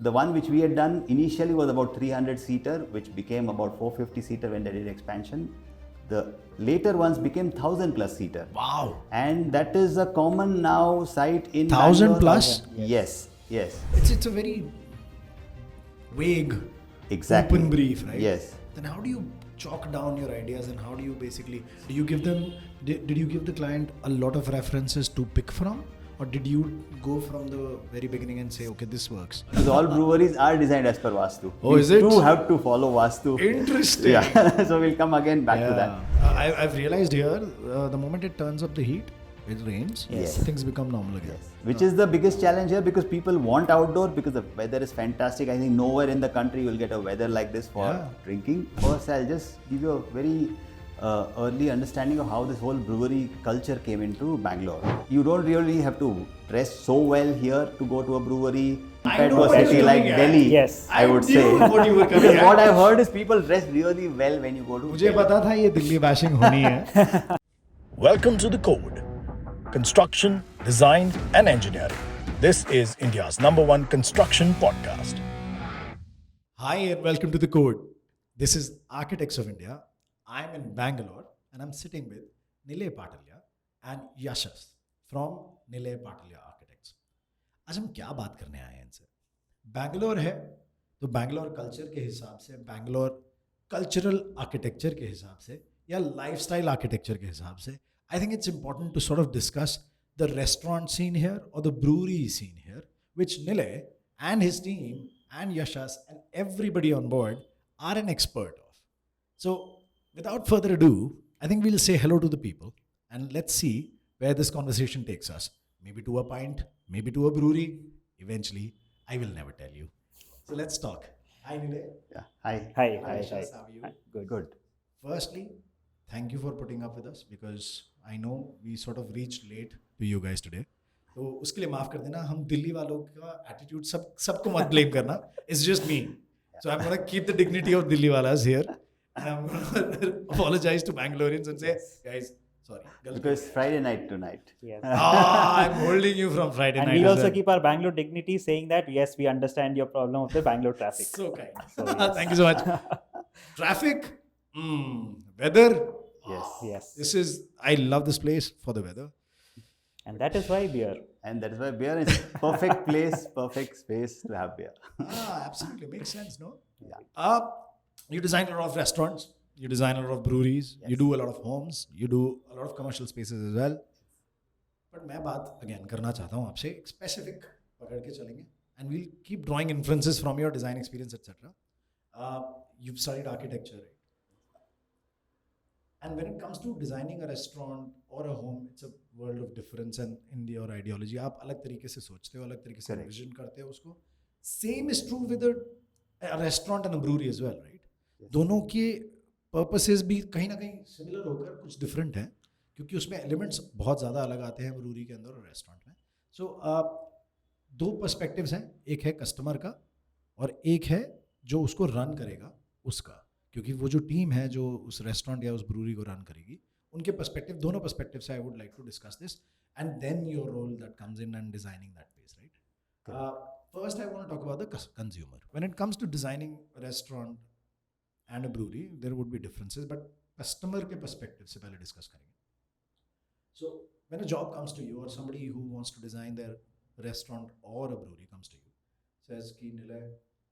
the one which we had done initially was about 300 seater, which became about 450 seater when they did expansion. The later ones became 1000 plus seater. Wow. And that is a common now site in 1000 Bangalore. plus? Yes. It's a very vague, Exactly. open brief, right? Yes. Then how do you chalk down your ideas and how do you basically, do you give them, did you give the client a lot of references to pick from? Or did you go from the very beginning and say, okay, this works? Because all breweries are designed as per Vastu. Oh, is it? We do have to follow Vastu. Interesting. Yeah. So we'll come again back to that. I've realized here, the moment it turns up the heat, it rains, Yes. things become normal again. Yes. Which is the biggest challenge here because people want outdoor because the weather is fantastic. I think nowhere in the country you'll get a weather like this for drinking. First, I'll just give you a very early understanding of how this whole brewery culture came into Bangalore. You don't really have to dress so well here to go to a brewery. Compared to a city like Delhi, Yes. I would say. What you were coming Because at. what I've heard is people dress really well when you go to मुझे Delhi. पता था ये Delhi bashing होनी है. Welcome to The Code. Construction, design and engineering. This is India's #1 construction podcast. Hi and welcome to The Code. This is Architects of India. I'm in Bangalore and I'm sitting with Nilay Patalia and Yashas from Nilay Patalia Architects. आज हम क्या बात करने आए हैं इनसे? बैंगलोर है तो बैंगलोर कल्चर के हिसाब से, बैंगलोर कल्चरल आर्किटेक्चर के हिसाब से या लाइफस्टाइल आर्किटेक्चर के हिसाब से, I think it's important to sort of discuss the restaurant scene here or the brewery scene here, which Nilay and his team and Yashas and everybody on board are an expert of. So without further ado, I think we'll say hello to the people and let's see where this conversation takes us. Maybe to a pint, maybe to a brewery. Eventually, I will never tell you. So let's talk. Hi Nilay. Yeah. Hi. Hi. Yashas, how are you? Hi. Good. Good. Firstly, thank you for putting up with us because I know we sort of reached late to you guys today. तो उसके लिए माफ कर देना, हम दिल्ली वालों का attitude सबको मत ब्लेम करना. It's just me. So I'm gonna keep the dignity of Delhi walas here. And I'm gonna apologize to Bangaloreans and say, guys, sorry. Because Friday night tonight. Yes. I'm holding you from Friday And night. we'll as also well. keep our Bangalore dignity saying that, yes, we understand your problem of the Bangalore traffic. So kind. So, yes. Thank you so much. Traffic, weather. Yes. This is, I love this place for the weather. And that is why beer. And that is why beer is perfect place, perfect space to have beer. Absolutely. Makes sense, no? Yeah. You design a lot of restaurants. You design a lot of breweries. You do a lot of homes. You do a lot of commercial spaces as well. But मैं बात again करना चाहता हूँ आपसे एक specific पकड़ के चलेंगे. And we'll keep drawing inferences from your design experience, etc. You've studied architecture, right? And when it comes to designing a restaurant or a home, it's a world of difference and in your ideology. आप अलग तरीके से सोचते हो, अलग तरीके से envision करते हो उसको. Same is true with a restaurant and a brewery as well, right? Yes. दोनों के purposes भी कहीं ना कहीं similar होकर कुछ different हैं, क्योंकि उसमें elements बहुत ज़्यादा अलग आते हैं brewery के अंदर और restaurant में. So दो perspectives हैं, एक है customer का और एक है जो उसको run करेगा उसका. क्योंकि वो जो टीम है जो उस रेस्टोरेंट या उस ब्रूरी को रन करेगी, उनके पर्सपेक्टिव, दोनों पर्सपेक्टिव से I would like to discuss this and then your role that comes in and designing that place, right? First I want to talk about the consumer. When it comes to designing a restaurant and a brewery, there would be differences, but customer के perspective से पहले discuss करेंगे. So when a job comes to you और somebody who wants to design their restaurant और a brewery comes to you, says कि निलय,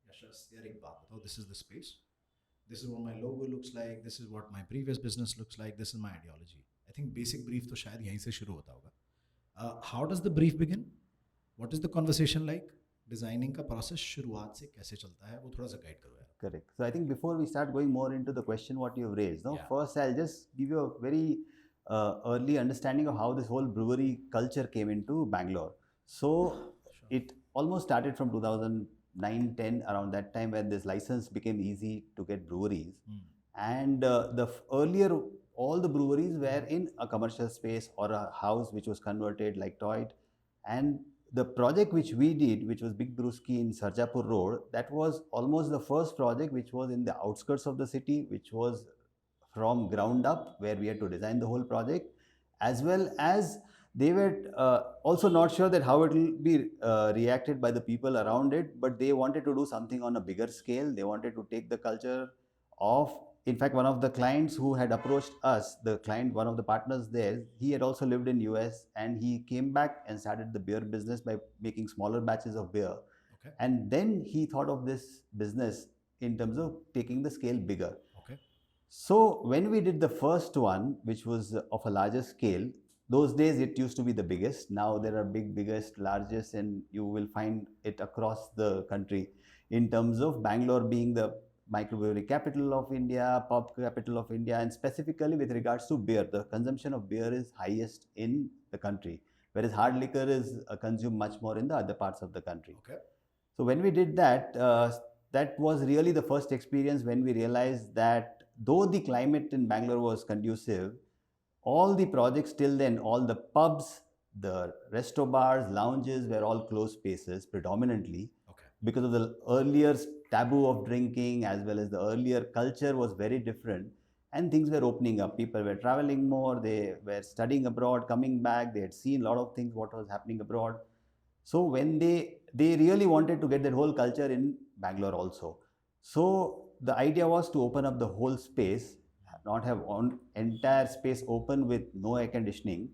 यशस, यार एक बात बताओ, this is the space, this is what my logo looks like, this is what my previous business looks like, this is my ideology. I think basic brief तो शायद यहीं से शुरू होता होगा. How does the brief begin? What is the conversation like? Designing का process शुरुआत से कैसे चलता है, वो थोड़ा सा guide करो यार. Correct. So I think before we start going more into the question what you've raised, first I'll just give you a very early understanding of how this whole brewery culture came into Bangalore. So it almost started from 2009-10, around that time when this license became easy to get breweries. And earlier all the breweries were in a commercial space or a house which was converted like Toit. And the project which we did, which was Big Brewski in Sarjapur Road, that was almost the first project which was in the outskirts of the city, which was from ground up, where we had to design the whole project, as well as they were also not sure that how it will be reacted by the people around it, but they wanted to do something on a bigger scale. They wanted to take the culture of, in fact, one of the clients who had approached us, the client, one of the partners there, he had also lived in US, and he came back and started the beer business by making smaller batches of beer. Okay. And then he thought of this business in terms of taking the scale bigger. Okay. So when we did the first one, which was of a larger scale, those days it used to be the biggest. Now there are biggest, largest, and you will find it across the country in terms of Bangalore being the microbrewery capital of India, pub capital of India, and specifically with regards to beer, the consumption of beer is highest in the country, whereas hard liquor is consumed much more in the other parts of the country. Okay. So when we did that, that was really the first experience when we realized that though the climate in Bangalore was conducive, all the projects till then, all the pubs, the resto bars, lounges were all closed spaces predominantly. Okay. Because of the earlier taboo of drinking, as well as the earlier culture was very different, and things were opening up. People were traveling more, they were studying abroad, coming back, they had seen a lot of things, what was happening abroad. So when they really wanted to get that whole culture in Bangalore also. So the idea was to open up the whole space, not have entire space open with no air conditioning.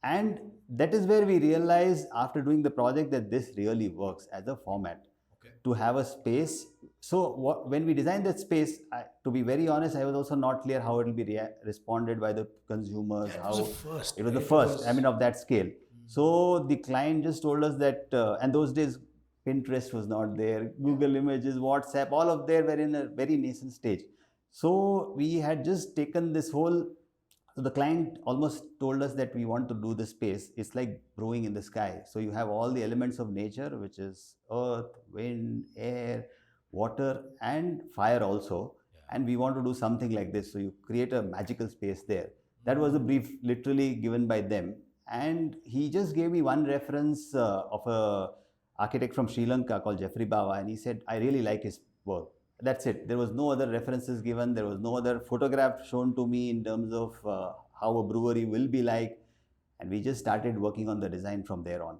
And that is where we realized after doing the project that this really works as a format. Okay. To have a space. So when we designed that space, to be very honest, I was also not clear how it will be responded by the consumers. Yeah, it was the first. It was the first, I mean, of that scale. So the client just told us that, and those days Pinterest was not there, Google Images, WhatsApp, all of them were in a very nascent stage. So we had just taken this whole, so the client almost told us that we want to do the space. It's like brewing in the sky. So you have all the elements of nature, which is earth, wind, air, water, and fire also. Yeah. And we want to do something like this. So you create a magical space there. That was a brief literally given by them. And he just gave me one reference of a architect from Sri Lanka called Jeffrey Bawa, and he said, I really like his work. That's it. There was no other references given. There was no other photograph shown to me in terms of how a brewery will be like. And we just started working on the design from there on.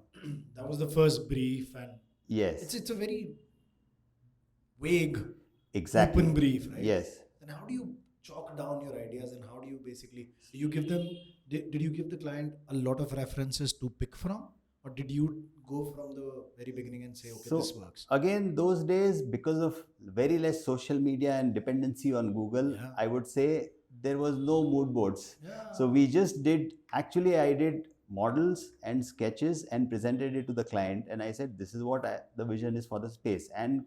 That was the first brief, and yes, it's a very vague, exactly, open brief, right? Yes. Then how do you chalk down your ideas, and how do you basically, do you give them, did you give the client a lot of references to pick from, or did you go from the very beginning and say, okay, this works? Again, those days, because of very less social media and dependency on Google, yeah. I would say there was no mood boards. Yeah. So we just did, actually I did models and sketches and presented it to the client, and I said, this is what the vision is for the space. And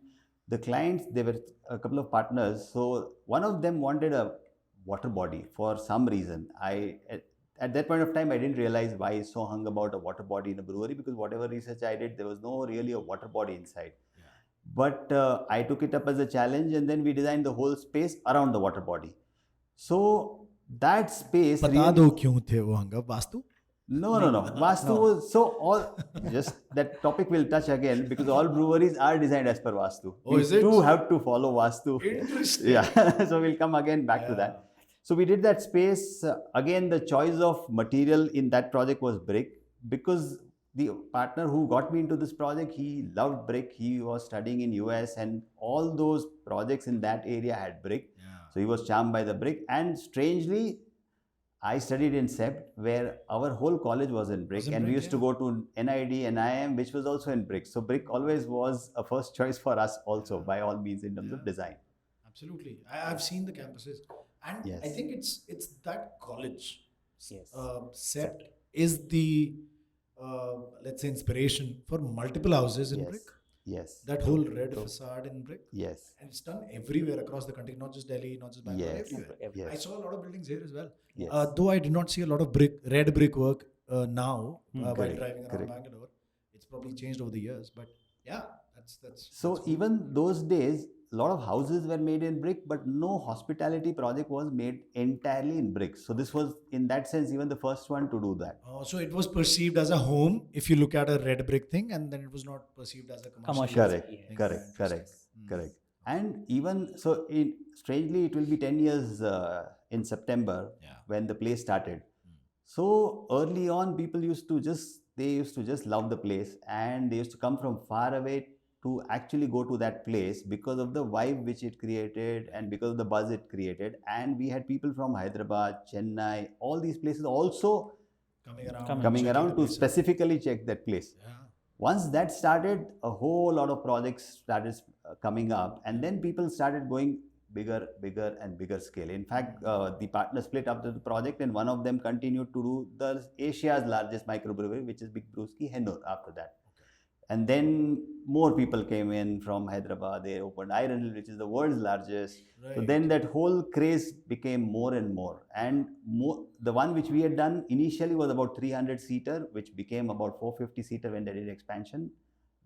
the clients, there were a couple of partners. So one of them wanted a water body for some reason. At that point of time, I didn't realize why he's so hung about a water body in a brewery, because whatever research I did, there was no really a water body inside. Yeah. But I took it up as a challenge, and then we designed the whole space around the water body. So that space. Bata do kyun the wo hanga? Vastu? No. Vastu was, so all, just that topic we'll touch again, because all breweries are designed as per Vastu. Oh, is it? You do have to follow Vastu. Interesting. Yeah. So we'll come again back to that. So we did that space. Again, the choice of material in that project was brick, because the partner who got me into this project, he loved brick. He was studying in US, and all those projects in that area had brick. Yeah. So he was charmed by the brick. And strangely, I studied in SEPT, where our whole college was in brick, and we used to go to NID, NIM, which was also in brick. So brick always was a first choice for us also, by all means, in terms of design. Absolutely. I've seen the campuses. And yes. I think it's that college set is the, let's say, inspiration for multiple houses in brick. Yes. That whole red facade in brick. Yes. And it's done everywhere across the country, not just Delhi, not just Bangalore, everywhere. Yes. I saw a lot of buildings here as well. Yes. Though I did not see a lot of red brick work now while driving around Bangalore. It's probably changed over the years, but yeah, that's so that's even those days, a lot of houses were made in brick, but no hospitality project was made entirely in brick. So this was, in that sense, even the first one to do that. Oh, so it was perceived as a home if you look at a red brick thing, and then it was not perceived as a commercial. Correct. And even so, strangely, it will be 10 years in September when the play started. So early on, people used to just love the place, and they used to come from far away to actually go to that place because of the vibe which it created and because of the buzz it created. And we had people from Hyderabad, Chennai, all these places also coming around to specifically check that place. Yeah. Once that started, a whole lot of projects started coming up, and then people started going bigger and bigger scale. In fact, the partners split up the project, and one of them continued to do the Asia's largest microbrewery, which is Big Brewski Hennur after that. And then more people came in from Hyderabad. They opened Iron Hill, which is the world's largest. Right. So then that whole craze became more and more. And the one which we had done initially was about 300-seater, which became about 450-seater when they did expansion.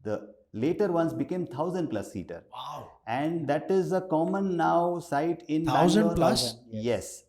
The later ones became 1,000+ seater. Wow. And that is a common now site in 1,000 Bangalore. plus? Yes.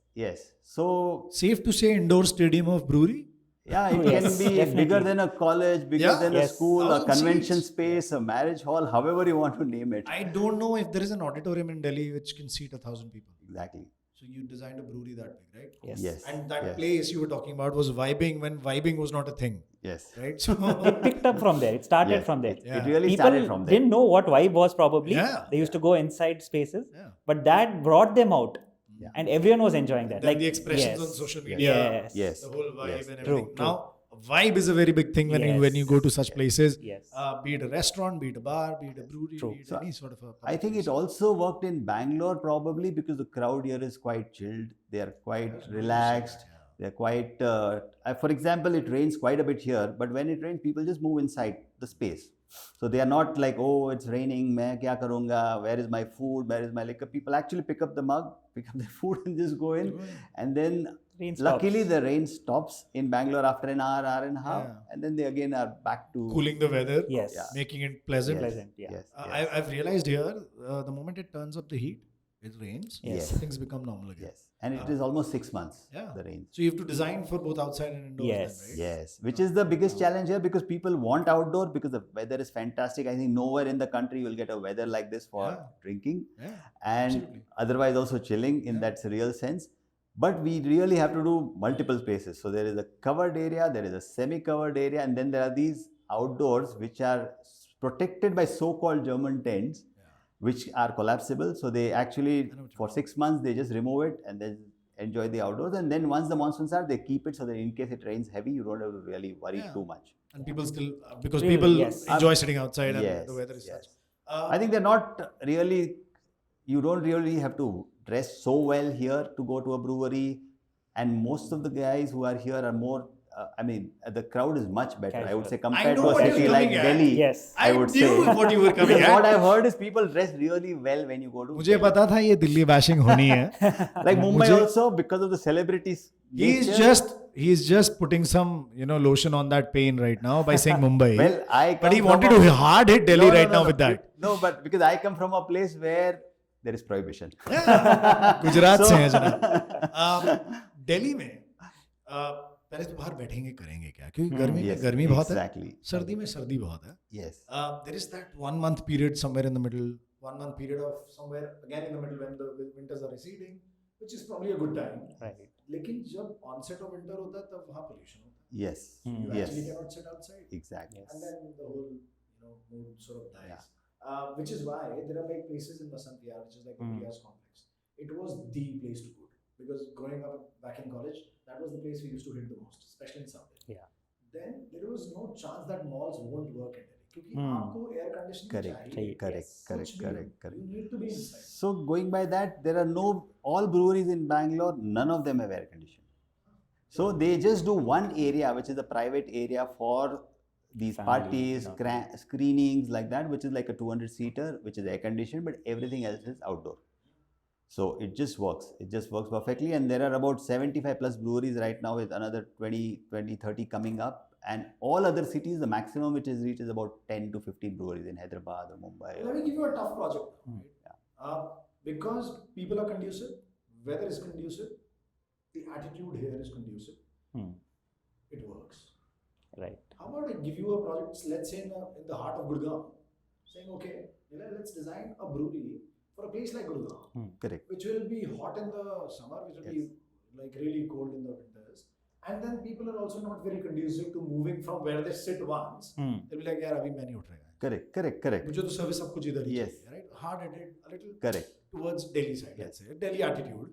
So Safe to say indoor stadium of brewery? yeah, it Yes, can be definitely. bigger than a college, bigger Yeah? than a Yes. school, a 1,000 convention seats. space, a marriage hall, however you want to name it. I don't know if there is an auditorium in Delhi which can seat 1,000 people. Exactly. So you designed a brewery that big, right? Yes. Yes. And that yes. place you were talking about was vibing when vibing was not a thing, Yes. right? So It picked up from there. It started Yes, from there. It Yeah. really People started from there. didn't know what vibe was probably. Yeah. They used to go inside spaces, yeah. but that brought them out. Yeah. And everyone was enjoying that. Then Like the expressions yes. on social Yes. media, Yes. the whole vibe Yes. and True, everything. true. Now, vibe is a very big thing when you go to such places. Yes. Be it a restaurant, be it a bar, be it a brewery, True. be it So, any sort of a. I think it also worked in Bangalore probably because the crowd here is quite chilled. They are quite relaxed. They're quite, for example, it rains quite a bit here, but when it rains, people just move inside the space. So they are not like, oh, it's raining, main kya karunga, where is my food, where is my liquor? People actually pick up the mug, pick up the food and just go in. And then Rain luckily stops. the rain stops in Bangalore after an hour and a half. Yeah. And then they again are back to Cooling the weather, Yes. Yeah. making it pleasant. Pleasant, yeah. Yes, I've realized here, the moment it turns up the heat, it rains, Yes. things become normal again. yes. And it is almost 6 months, Yeah. the rain. So you have to design for both outside and indoors Yes. then, right? Yes, which is the biggest challenge here because people want outdoor because the weather is fantastic. I think nowhere in the country you will get a weather like this for Yeah. drinking Yeah. and absolutely. otherwise also chilling in that real sense. But we really have to do multiple spaces. So there is a covered area, there is a semi-covered area, and then there are these outdoors which are protected by so-called German tents, which are collapsible. So they actually, for 6 months, they just remove it and then enjoy the outdoors. And then once the monsoons are, they keep it so that in case it rains heavy, you don't have to really worry Yeah. too much. And people still, because Really, people yes. enjoy sitting outside and Yes, the weather is yes. such. I think they're not really, you don't really have to dress so well here to go to a brewery. And most of the guys who are here are more, the crowd is much better, I would Casual. say, compared know to a what you're city like coming at. Delhi. Yes. I would knew say. what you were coming Because what at. I've heard is people dress really well when you go to मुझे Delhi. पता था ये Delhi bashing होनी है. Like Mumbai मुझे- also, because of the celebrities. He's nature. just putting some lotion on that pain right now by saying Mumbai. Well, I but he come wanted from to a- hard hit Delhi No, no, right no, now no. with that. No, but because I come from a place where there is prohibition. Gujarat So- से हैं जनाब. दिल्ली में पहले तो बाहर बैठेंगे करेंगे क्या क्योंकि गर्मी में Yes, गर्मी बहुत है exactly. सर्दी में सर्दी बहुत है. Yes. There is that 1 month period somewhere in the middle, 1 month period of somewhere again in the middle when the winters are receding, which is probably a good time. Right. लेकिन जब onset of winter होता है तब वहाँ pollution होता है. Yes. You Yes. actually cannot sit outside. Exactly. And then the whole mood sort of dies. Which is why there are like places in Basant Vihar, which is like the Priyas complex. It was the place to go to because growing up back in college, that was the place we used to hit the most, especially in South Delhi. Yeah. Then there was no chance that malls won't work in Delhi क्योंकि आपको air conditioning Correct. चाहिए. Correct. कुछ भी Correct. हो, Correct. You need to be inside. So going by that, there are all breweries in Bangalore, none of them have air conditioning. So they just do one area, which is a private area for these Family, parties, screenings like that, which is like a 200-seater, which is air conditioned, but everything else is outdoor. So it just works. It just works perfectly. And there are about 75 plus breweries right now with another 20, 30 coming up. And all other cities, the maximum which is reached is about 10 to 15 breweries in Hyderabad or Mumbai. Let me give you a tough project. Right? Because people are conducive, weather is conducive, the attitude here is conducive. It works. Right. How about I give you a project, let's say in the heart of Gurgaon, saying, okay, let's design a brewery for a place like Gurgaon, Correct. which will be hot in the summer, which will be like really cold in the winters, And then people are also not very conducive to moving from where they sit once. They'll be like, यार अभी मैं नहीं उठ रहा. Correct. मुझे तो service सब कुछ इधर ही Yes. चाहिए, right? Hard-headed, a little Correct. towards Delhi side, let's say, Delhi attitude.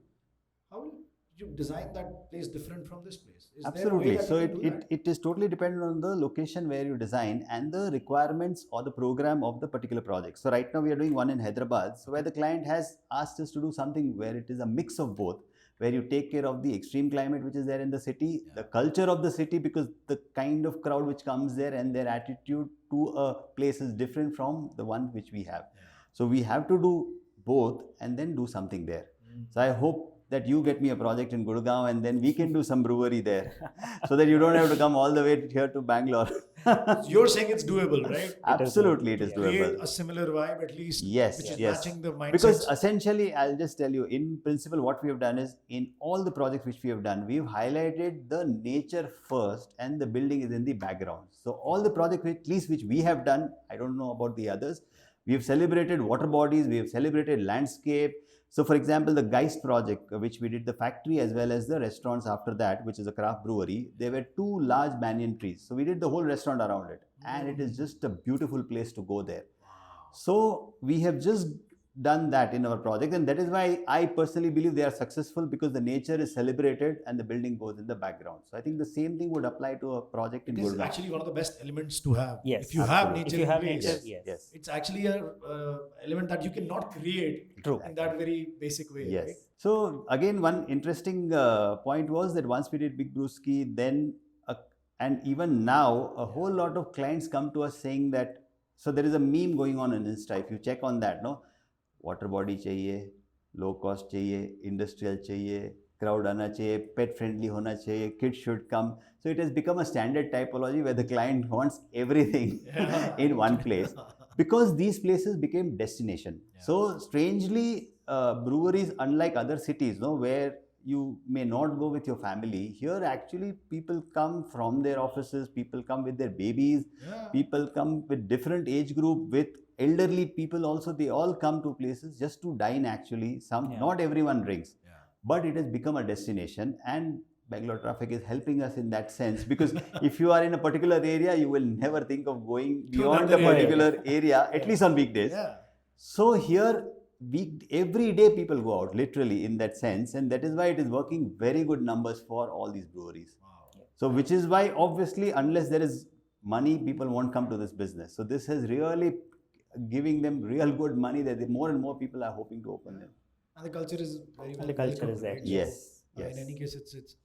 How will you design that place different from this place? Is Absolutely. there a way that So you can do that? it is totally dependent on the location where you design and the requirements or the program of the particular project. So right now we are doing one in Hyderabad, so where the client has asked us to do something where it is a mix of both, where you take care of the extreme climate which is there in the city, the culture of the city, because the kind of crowd which comes there and their attitude to a place is different from the one which we have. So we have to do both and then do something there. So I hope that you get me a project in Gurgaon and then we can do some brewery there so that you don't have to come all the way here to Bangalore. You're saying it's doable, right? Absolutely, it is Create doable. a similar vibe at least, Yes, which is yes. matching the mindset. Because essentially, I'll just tell you, in principle, what we have done is, in all the projects which we have done, we've highlighted the nature first and the building is in the background. So all the projects, at least which we have done, I don't know about the others, we have celebrated water bodies, we have celebrated landscape. So for example, the Geist project, which we did the factory as well as the restaurants after that, which is a craft brewery, there were 2 large banyan trees. So we did the whole restaurant around it. And it is just a beautiful place to go there. So we have just done that in our project, and that is why I personally believe they are successful, because the nature is celebrated and the building goes in the background. So I think the same thing would apply to a project in It is Gurgaon. actually one of the best elements to have. Yes, If you have absolutely. nature If you have in place, nature, yes. it's actually a element that you cannot create True. in that very basic way. Yes. Right? So again, one interesting point was that once we did Big Brewski, then and even now, a whole lot of clients come to us saying that. So there is a meme going on Insta. If you check on that, no, water body चाहिए, low cost चाहिए, industrial चाहिए, crowd आना चाहिए, pet friendly होना चाहिए, kids should come. So it has become a standard typology where the client wants everything in one place, because these places became destination. So strangely, breweries, unlike other cities, no, where you may not go with your family, here actually people come from their offices, people come with their babies, people come with different age group, with elderly people also, they all come to places just to dine actually. Not everyone drinks, but it has become a destination, and Bangalore traffic is helping us in that sense, because if you are in a particular area, you will never think of going beyond the particular area, at least on weekdays. So here, every day people go out, literally, in that sense, and that is why it is working very good numbers for all these breweries. So which is why, obviously, unless there is money, people won't come to this business. So this is really giving them real good money, that more and more people are hoping to open them. And the culture is very well. The culture is there. Right? Yes. In any case, it's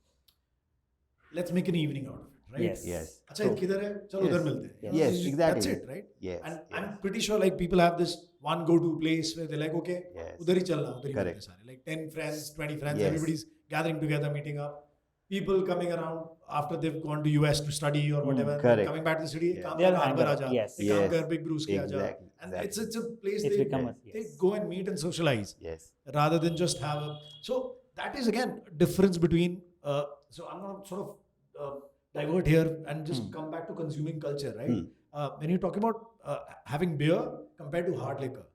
let's make an evening out of it, right? Yes. अच्छा ये किधर है? चलो उधर मिलते हैं. Yes, exactly. That's it, right? Yes. And I'm pretty sure like people have this one go-to place where they're like, okay, उधर ही चलना, उधर ही मिलते हैं सारे. Like 10 friends, 20 friends, everybody's gathering together, meeting up. People coming around after they've gone to US to study or whatever, coming back to the city, काम कर Harbor आजा, काम कर Big Brewski आजा, and it's a place they go and meet and socialize, rather than just have a. So that is again difference between. So I'm gonna sort of divert here and just come back to consuming culture, right? When you talk about having beer compared to hard liquor,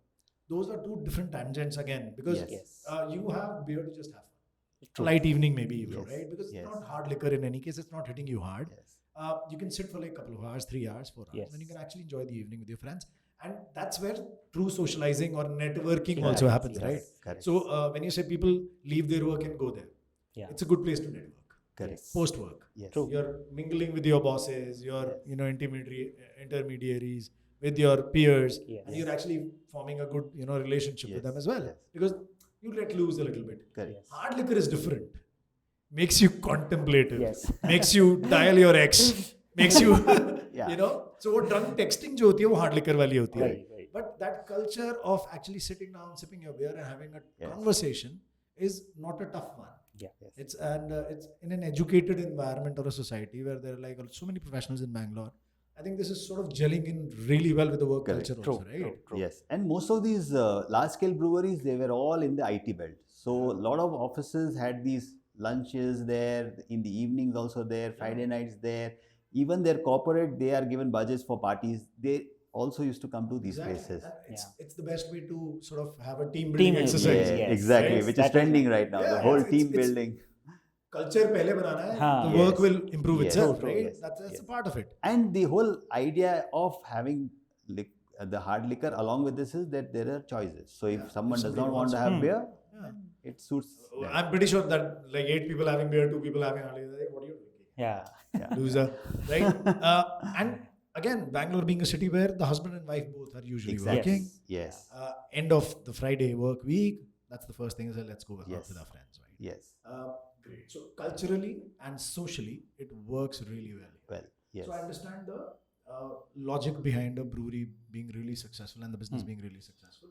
those are two different tangents again, because you have beer to just have light evening maybe even, right? Because it's not hard liquor in any case, it's not hitting you hard. You can sit for like a couple of hours, 3 hours, 4 hours, and you can actually enjoy the evening with your friends. And that's where true socializing or networking also happens, right? So when you say people leave their work and go there, it's a good place to network. Post work, you're mingling with your bosses, your intermediaries, with your peers, and you're actually forming a good relationship with them as well, because you let loose a little bit. Hard liquor is different. Makes you contemplative. Makes you dial your ex. Makes you, So what drunk texting jo hoti hai, wo hard liquor wali hoti hai. But that culture of actually sitting down, sipping your beer and having a conversation is not a tough one. It's in an educated environment or a society where there are like so many professionals in Bangalore. I think this is sort of gelling in really well with the work culture also, right? True. Yes, and most of these large-scale breweries, they were all in the IT belt. So a lot of offices had these lunches there, in the evenings also there, Friday nights there. Even their corporate, they are given budgets for parties. They also used to come to these places. It's the best way to sort of have a team building exercise. Exactly, which is trending right now. The whole team building. culture pehle banana hai, हाँ. the work will improve Yes. itself, True, right? yes, That's yes. a part of it. And the whole idea of having the hard liquor along with this is that there are choices. So if someone does somebody not want wants to have beer, Yeah. then it suits them. I'm pretty sure that like 8 people having beer, 2 people having hard liquor, like, what are you drinking? Yeah. Loser, right? And again, Bangalore being a city where the husband and wife both are usually Exactly. working. Yes. End of the Friday work week, that's the first thing is let's go out Yes. with our friends, right? Yes. Great. So culturally and socially, it works really well. Well, yes. So I understand the logic behind a brewery being really successful and the business being really successful.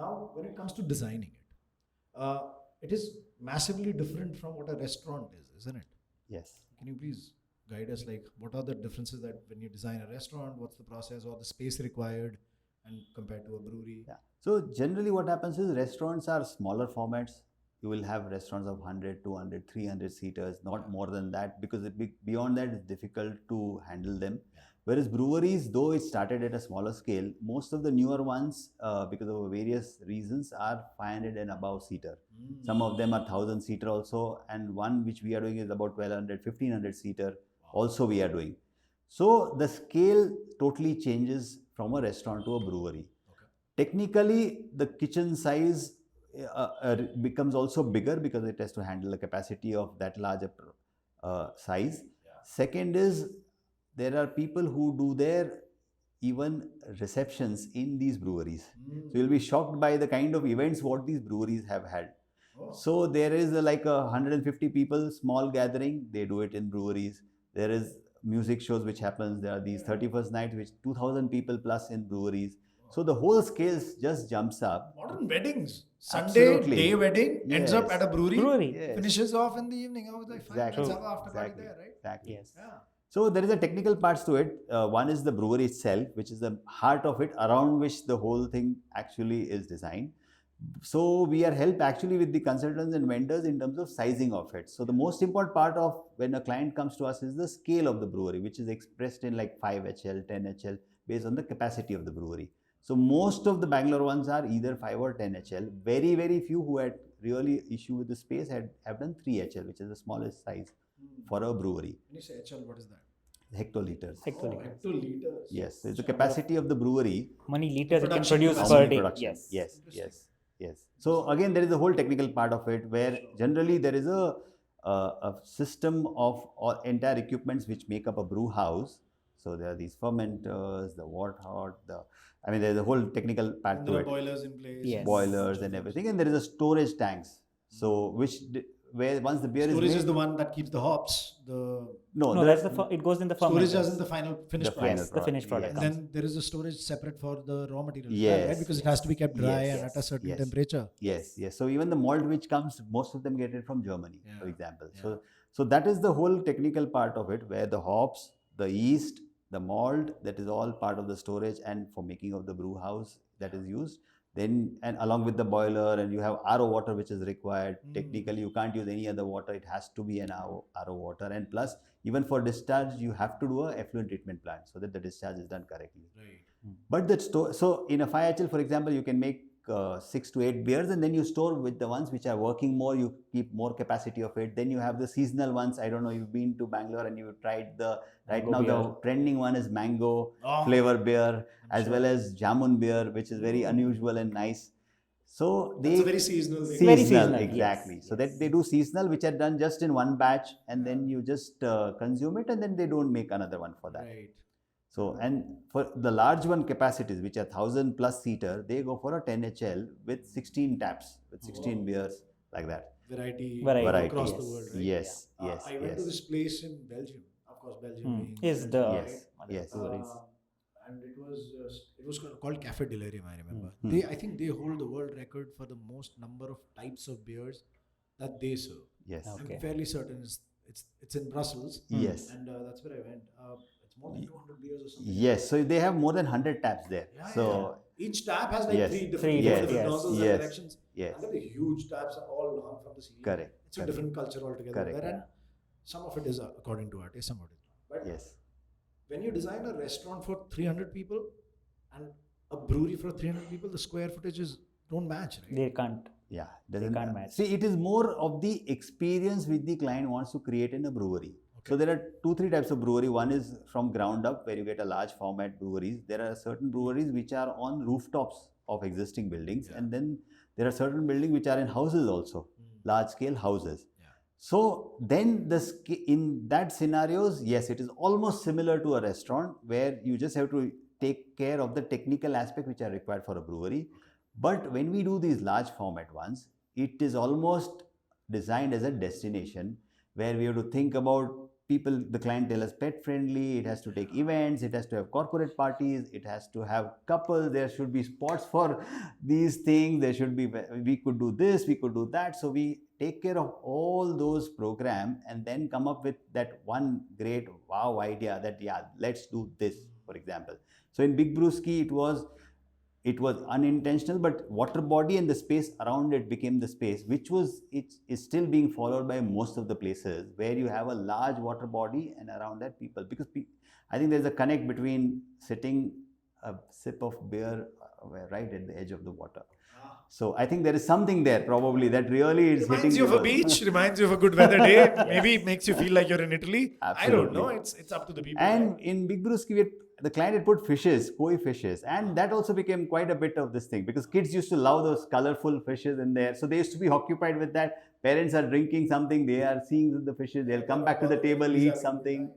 Now, when it comes to designing it, it is massively different from what a restaurant is, isn't it? Yes. Can you please guide us, like, what are the differences that when you design a restaurant, what's the process or the space required and compared to a brewery? Yeah. So generally what happens is restaurants are smaller formats. You will have restaurants of 100, 200, 300 seaters, not more than that, because beyond that it's difficult to handle them. Whereas breweries, though it started at a smaller scale, most of the newer ones, because of various reasons, are 500 and above seater. Some of them are 1,000 seater also, and one which we are doing is about 1,200, 1,500 seater also we are doing. So the scale totally changes from a restaurant to a brewery. Technically, the kitchen size becomes also bigger because it has to handle the capacity of that larger size. Second is, there are people who do their even receptions in these breweries. So you'll be shocked by the kind of events what these breweries have had. So there is like 150 people, small gathering, they do it in breweries. There is music shows which happens. There are these 31st nights which 2,000 people plus in breweries. So the whole scale just jumps up. Modern weddings. Sunday Absolutely. day wedding ends up Yes. at a brewery. Yes. Finishes off in the evening. I was like, fine, Exactly. let's have an after party Exactly. there, right? Exactly. Yes. Yeah. So there is a technical parts to it. One is the brewery itself, which is the heart of it, around which the whole thing actually is designed. So we are helped actually with the consultants and vendors in terms of sizing of it. So the most important part of when a client comes to us is the scale of the brewery, which is expressed in like 5 HL, 10 HL, based on the capacity of the brewery. So most of the Bangalore ones are either 5 or 10 HL. Very, very few who had really issue with the space have done 3 HL, which is the smallest size for a brewery. When you say HL, what is that? Hectoliters. Hectoliters. Yes, so it's the capacity of the brewery. How many liters it can Production produce How per many day? production. Yes. Yes, yes, yes. So again, there is a whole technical part of it where generally there is a system of all entire equipments which make up a brew house. So there are these fermenters, the water, there's a whole technical part And to there are it. boilers in place. Yes. Boilers and everything, and there is a storage tanks. So where once the beer Storage is is made, the one that keeps the hops. No, there- that's it goes in the Storage fermenters. as in the final finished The product. final Yes, the finished product, product And yes. comes. then there is a storage separate for the raw material, Yes, right? Because it has to be kept dry yes, and at a certain yes. temperature. Yes, yes. So even the malt which comes, most of them get it from Germany, for Yeah, example. yeah. So that is the whole technical part of it, where the hops, the yeast, the malt, that is all part of the storage and for making of the brew house that is used. Then, and along with the boiler, and you have RO water which is required. Technically, you can't use any other water. It has to be an RO water. And plus, even for discharge, you have to do a effluent treatment plant so that the discharge is done correctly. Right. But so in a 5HL, for example, you can make 6 to 8 beers, and then you store with the ones which are working more. You keep more capacity of it. Then you have the seasonal ones. I don't know, you've been to Bangalore and you've tried right now the trending one is mango flavor beer, as well as jamun beer, which is very unusual and nice. So That's a very seasonal thing. Very seasonal, seasonal, exactly. yes, So yes. that they do seasonal, which are done just in one batch, and then you just consume it, and then they don't make another one for that. Right. So, and for the large one capacities, which are 1,000 plus seater, they go for a 10 HL with 16 taps, with 16 beers, like that. Variety Variety, across yes. the world, right? Yes, yes, I went to yes. this place in Belgium. Of course, Belgium being Is the Belgium, Yes, one of the yes. breweries. and it was called Cafe Delirium. I remember. I think they hold the world record for the most number of types of beers that they serve. Yes. Okay. I'm fairly certain it's in Brussels. Yes. And that's where I went. It's more than 200 beers or something. Yes. So they have more than 100 taps there. Yeah, So each tap has like Yes. three Three different different- nozzles yes, and directions. yes. And they're huge taps are all hung from the ceiling. Correct, It's a correct. different culture altogether. Correct, There, and some of it is according to our taste, some of it is not. But yes. when you design a restaurant for 300 people and a brewery for 300 people, the square footages don't match, right? They can't. Yeah, They doesn't can't match. See, it is more of the experience which the client wants to create in a brewery. So there are 2-3 types of brewery. One is from ground up, where you get a large format breweries. There are certain breweries which are on rooftops of existing buildings, and then there are certain buildings which are in houses also, large scale houses. So then in that scenarios, yes, it is almost similar to a restaurant where you just have to take care of the technical aspect which are required for a brewery. But when we do these large format ones, it is almost designed as a destination where we have to think about people. The clientele is pet friendly. It has to take events. It has to have corporate parties. It has to have couples. There should be spots for these things. There should be, we could do this, we could do that. So we take care of all those programs and then come up with that one great wow idea that, yeah, let's do this, for example. So in Big Brewski, it was unintentional, but water body and the space around it became the space, which it is still being followed by most of the places where you have a large water body and around that people. Because I think there's a connect between sitting a sip of beer right at the edge of the water. So I think there is something there probably that really is reminds hitting you of a beach, reminds you of a good weather day. Maybe it makes you feel like you're in Italy. Absolutely. I don't know. It's up to the people. And right? in Big Brewski, the client had put fishes, koi fishes, and that also became quite a bit of this thing because kids used to love those colorful fishes in there. So they used to be occupied with that. Parents are drinking something, they are seeing the fishes, they'll come back to the table, eat something.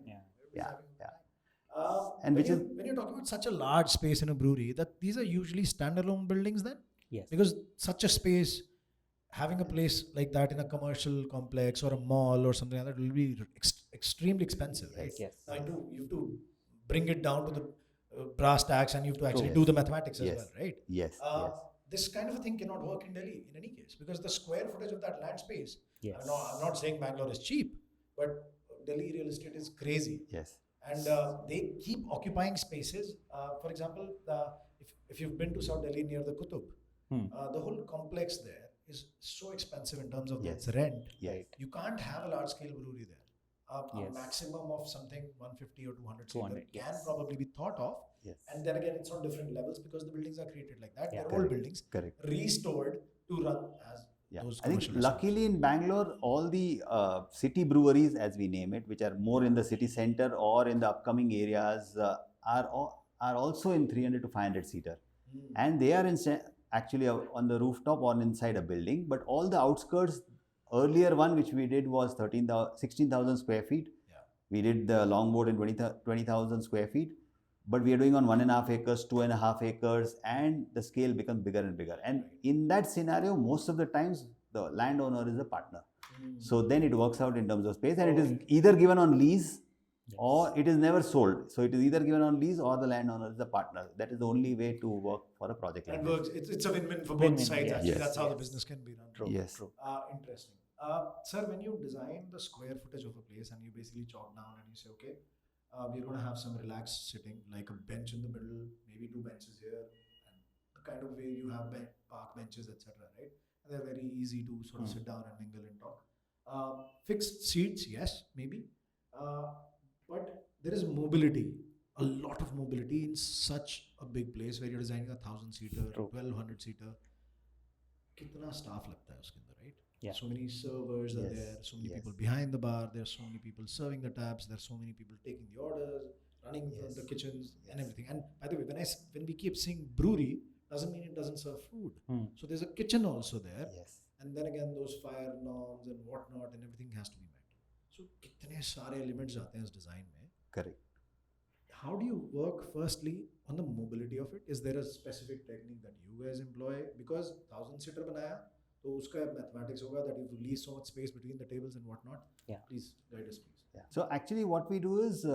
Yeah. And when you're talking about such a large space in a brewery, that these are usually standalone buildings then? Yes. Because such a space, having a place like that in a commercial complex or a mall or something like that will be extremely expensive, right? Yes. Now you have to bring it down to the brass tacks and you have to actually do the mathematics as well, right? Yes. This kind of a thing cannot work in Delhi in any case because the square footage of that land space, Yes. I'm not saying Bangalore is cheap, but Delhi real estate is crazy. Yes. And they keep occupying spaces. For example, if you've been to South Delhi near the Qutub, the whole complex there is so expensive in terms of its rent. Yes. You can't have a large scale brewery there. A Yes. maximum of something 150 or 200 200, can yes. probably be thought of. Yes. And then again, it's on different levels because the buildings are created like that. Yeah. They're old buildings, Correct. restored to run as those I think commercial luckily in Bangalore, all the city breweries, as we name it, which are more in the city center or in the upcoming areas, are also in 300 to 500 seater, and they are actually on the rooftop or inside a building. But all the outskirts, earlier one which we did was 16,000 square feet. We did the longboard in 20,000 square feet. But we are doing on 1.5 acres, 2.5 acres, and the scale becomes bigger and bigger. And in that scenario, most of the times, the landowner is a partner. So then it works out in terms of space, and it is either given on lease or it is never sold. So it is either given on lease or the landowner is a partner. That is the only way to work for a project like And that. works. It's a win-win for both Win-win, sides. yes. Actually, Yes. that's how the business can be run. True. Yes. True. Interesting. Sir, when you design the square footage of a place and you basically chalk down and you say, okay, we're going to have some relaxed sitting, like a bench in the middle, maybe 2 benches here, and the kind of way you have park benches, etc. Right? And they're very easy to sort of sit down and mingle and talk. Fixed seats, yes, maybe, but there is mobility, a lot of mobility in such a big place where you're designing 1,000-seater, 1,200-seater. Kitna staff lagta hai uske andar, right? Yeah. So many servers are there, so many people behind the bar, there's so many people serving the taps, there's so many people taking the orders, running the kitchens and everything. And by the way, when we keep saying brewery, doesn't mean it doesn't serve food. So there's a kitchen also there. Yes. And then again, those fire norms and whatnot and everything has to be met. So kitne sare elements aate hain is design mein. Correct. How do you work firstly on the mobility of it? Is there a specific technique that you guys employ? Because 1,000-seater banaya, so uska mathematics hoga that you release so much space between the tables and whatnot. Yeah. Please guide us, please. Yeah. So actually what we do is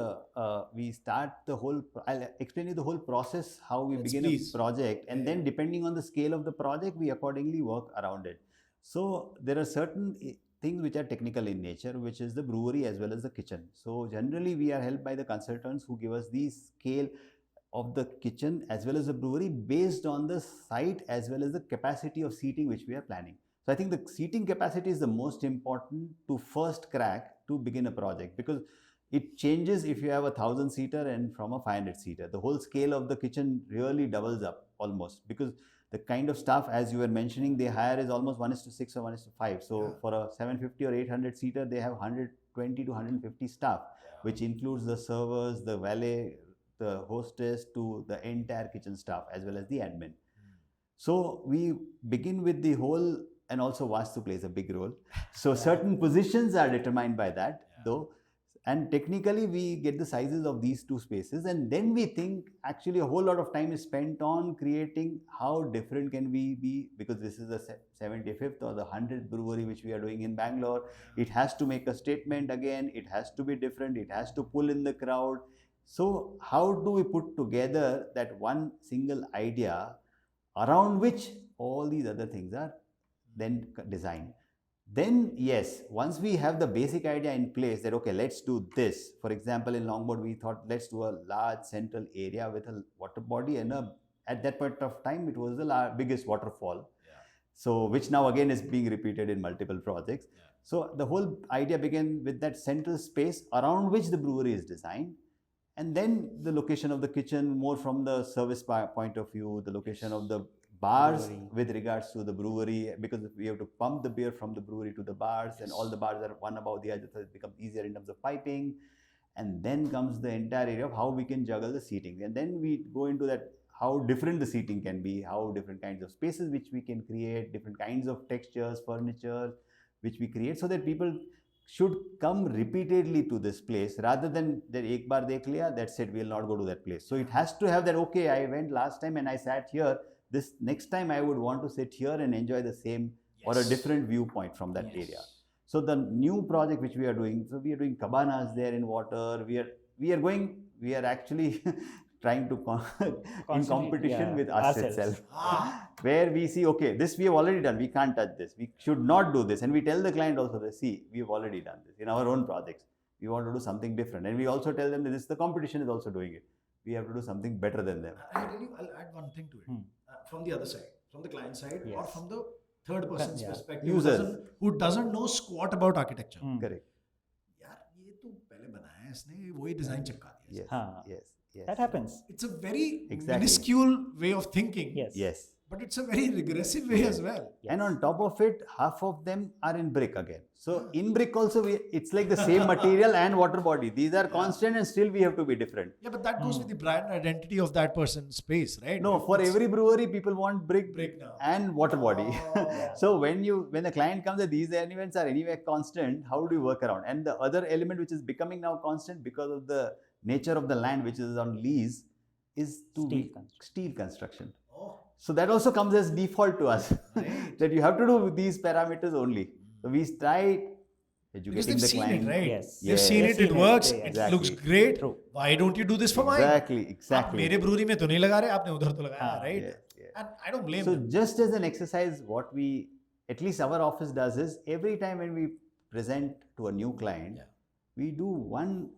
we start the whole, I'll explain you the whole process, how we begin a project, and then depending on the scale of the project, we accordingly work around it. So there are certain things which are technical in nature, which is the brewery as well as the kitchen. So generally we are helped by the consultants who give us the scale of the kitchen as well as the brewery based on the site as well as the capacity of seating which we are planning. So I think the seating capacity is the most important to first crack to begin a project, because it changes if you have 1,000-seater and from a 500-seater. The whole scale of the kitchen really doubles up almost, because the kind of staff, as you were mentioning, they hire is almost 1:6 or 1:5. So for a 750 or 800 seater, they have 120 to 150 staff, which includes the servers, the valet, the hostess, to the entire kitchen staff, as well as the admin. So we begin with the whole, and also Vastu plays a big role. So certain positions are determined by that, though. And technically, we get the sizes of these two spaces, and then we think actually a whole lot of time is spent on creating how different can we be, because this is the 75th or the 100th brewery which we are doing in Bangalore. It has to make a statement again, it has to be different, it has to pull in the crowd. So how do we put together that one single idea around which all these other things are then designed? Then yes, once we have the basic idea in place that okay, let's do this. For example, in Longboard, we thought let's do a large central area with a water body, and at that point of time, it was the biggest waterfall. So which now again is being repeated in multiple projects. So the whole idea began with that central space around which the brewery is designed. And then the location of the kitchen, more from the service point of view, the location of the bars with regards to the brewery, because we have to pump the beer from the brewery to the bars, and all the bars are one above the other, so it becomes easier in terms of piping. And then comes the entire area of how we can juggle the seating. And then we go into that, how different the seating can be, how different kinds of spaces which we can create, different kinds of textures, furniture, which we create, so that people should come repeatedly to this place rather than that ek baar dekh liya, that's it, we'll not go to that place. So it has to have that, okay, I went last time and I sat here, this next time I would want to sit here and enjoy the same or a different viewpoint from that area. So the new project which we are doing, so we are doing cabanas there in water, we are actually trying to in competition with us itself, where we see, okay, this we have already done, we can't touch this, we should not do this, and we tell the client also that, see, we have already done this in our own projects, we want to do something different, and we also tell them that this, the competition is also doing it, we have to do something better than them. I'll add one thing to it. From the other side, from the client side, or from the third person's perspective, who doesn't know squat about architecture. Correct. यार ये तो पहले बनाया इसने, वही design चिपका दिया. Yes. That happens. It's a very minuscule way of thinking. Yes. But it's a very regressive way as well. And on top of it, half of them are in brick again. So in brick also, it's like the same material and water body. These are constant, and still we have to be different. Yeah, but that goes with the brand identity of that person's space, right? No, for every brewery, people want brick now and water body. So when the client comes, that these elements are anyway constant, how do you work around? And the other element which is becoming now constant because of the nature of the land which is on lease is steel construction. So that also comes as default to us, that you have to do these parameters only. So we try educating the client. Seen it, right? Yes. They've seen it, it works, exactly. it looks great. True. Why don't you do this for mine? Exactly. आप मेरे brewery में तो नहीं लगा रहे, आपने उधर तो लगाया, right? Yes. And I don't blame So them. just as an exercise, what we, at least our office does is, every time when we present to a new client, we do one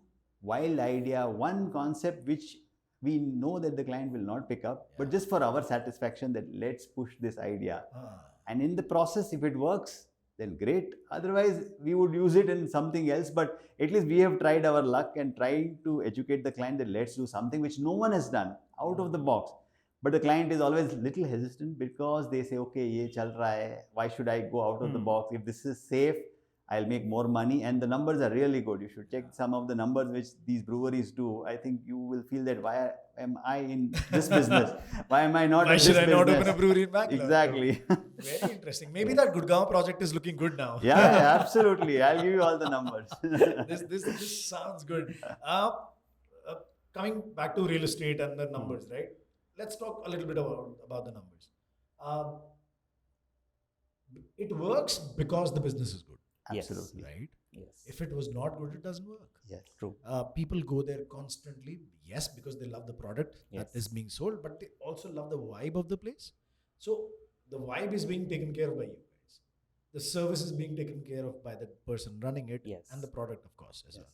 wild idea, one concept which we know that the client will not pick up, but just for our satisfaction, that let's push this idea. And in the process, if it works, then great. Otherwise, we would use it in something else. But at least we have tried our luck and tried to educate the client that let's do something which no one has done out of the box. But the client is always little hesitant because they say, okay, ye chal raha hai. Why should I go out of the box? If this is safe, I'll make more money, and the numbers are really good. You should check some of the numbers which these breweries do. I think you will feel that why am I in this business? Why am I not in this business? Why should I not open a brewery in Bangalore? Exactly. Very interesting. Maybe that Gurgaon project is looking good now. Yeah, absolutely. I'll give you all the numbers. This sounds good. Coming back to real estate and the numbers, right? Let's talk a little bit about the numbers. It works because the business is good. Absolutely. Right? Yes. If it was not good, it doesn't work. Yes. True. People go there constantly, yes, because they love the product that is being sold, but they also love the vibe of the place. So the vibe is being taken care of by you guys. The service is being taken care of by the person running it, and the product, of course, as well.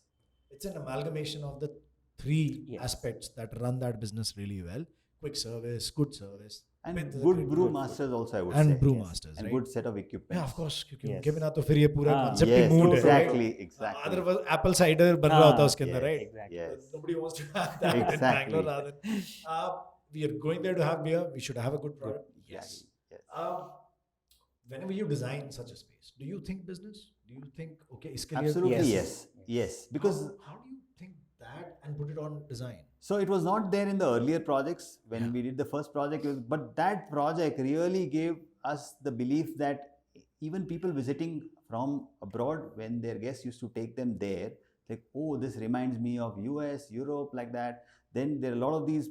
It's an amalgamation of the three aspects that run that business really well. Quick service, good service. And good brew masters also, I would say. And brew masters, and right? good set of equipment. Yeah, of course. क्योंकि उनके बिना तो फिर ये पूरा concept ही Yes, mood exactly, है, right? exactly. Otherwise, apple cider बन रहा होता उसके अंदर, right? Exactly. Yes. Nobody wants to have that in Bangalore rather than. We are going there to have beer. We should have a good product. Yes. Yes. Whenever you design such a space, do you think business? Do you think, okay, iske liye Absolutely Yes. yes. Because how do you think that and put it on design? so it was not there in the earlier projects when Yeah. we did the first project, but that project really gave us the belief that even people visiting from abroad, when their guests used to take them there, like, oh, this reminds me of US, Europe, like that. Then there are a lot of these.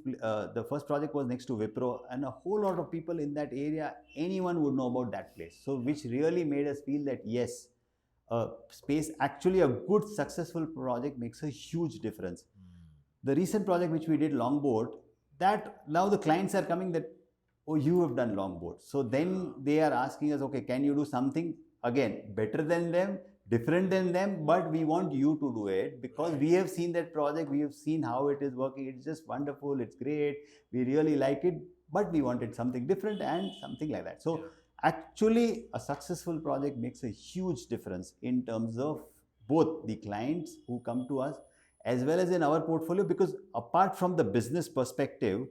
The first project was next to Wipro, and a whole lot of people in that area, anyone would know about that place. So which really made us feel that yes, space, actually a good successful project makes a huge difference. The recent project which we did, Longboat, that now the clients are coming that, oh, you have done Longboat. So then they are asking us, okay, can you do something again better than them, different than them, but we want you to do it because we have seen that project, we have seen how it is working, it's just wonderful, it's great, we really like it, but we wanted something different and something like that. So actually a successful project makes a huge difference in terms of both the clients who come to us as well as in our portfolio, because apart from the business perspective,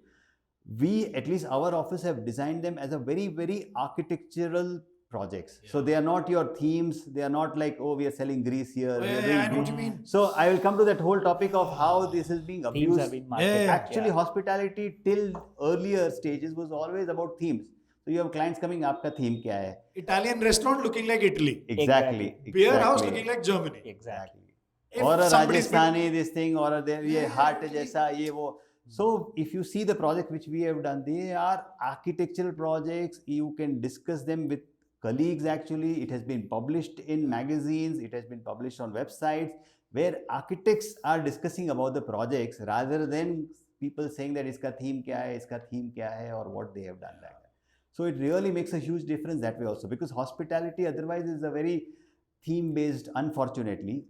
we, at least our office, have designed them as a very, very architectural projects. So they are not your themes, they are not like, oh, we are selling grease here. I know what you mean. So I will come to that whole topic of how this is being abused. Themes have been marketed. Actually, hospitality till earlier stages was always about themes. So you have clients coming, aapka theme kya hai? Italian restaurant looking like Italy. Exactly. Beer house looking like Germany. Exactly. If Or a somebody's Rajasthani this thing, or a ye heart jaisa, ye wo. So if you see the project which we have done, they are architectural projects. You can discuss them with colleagues. Actually, it has been published in magazines, it has been published on websites where architects are discussing about the projects rather than people saying that iska theme kya hai, or what they have done like that. So it really makes a huge difference that way also, because hospitality otherwise is a very theme based, unfortunately,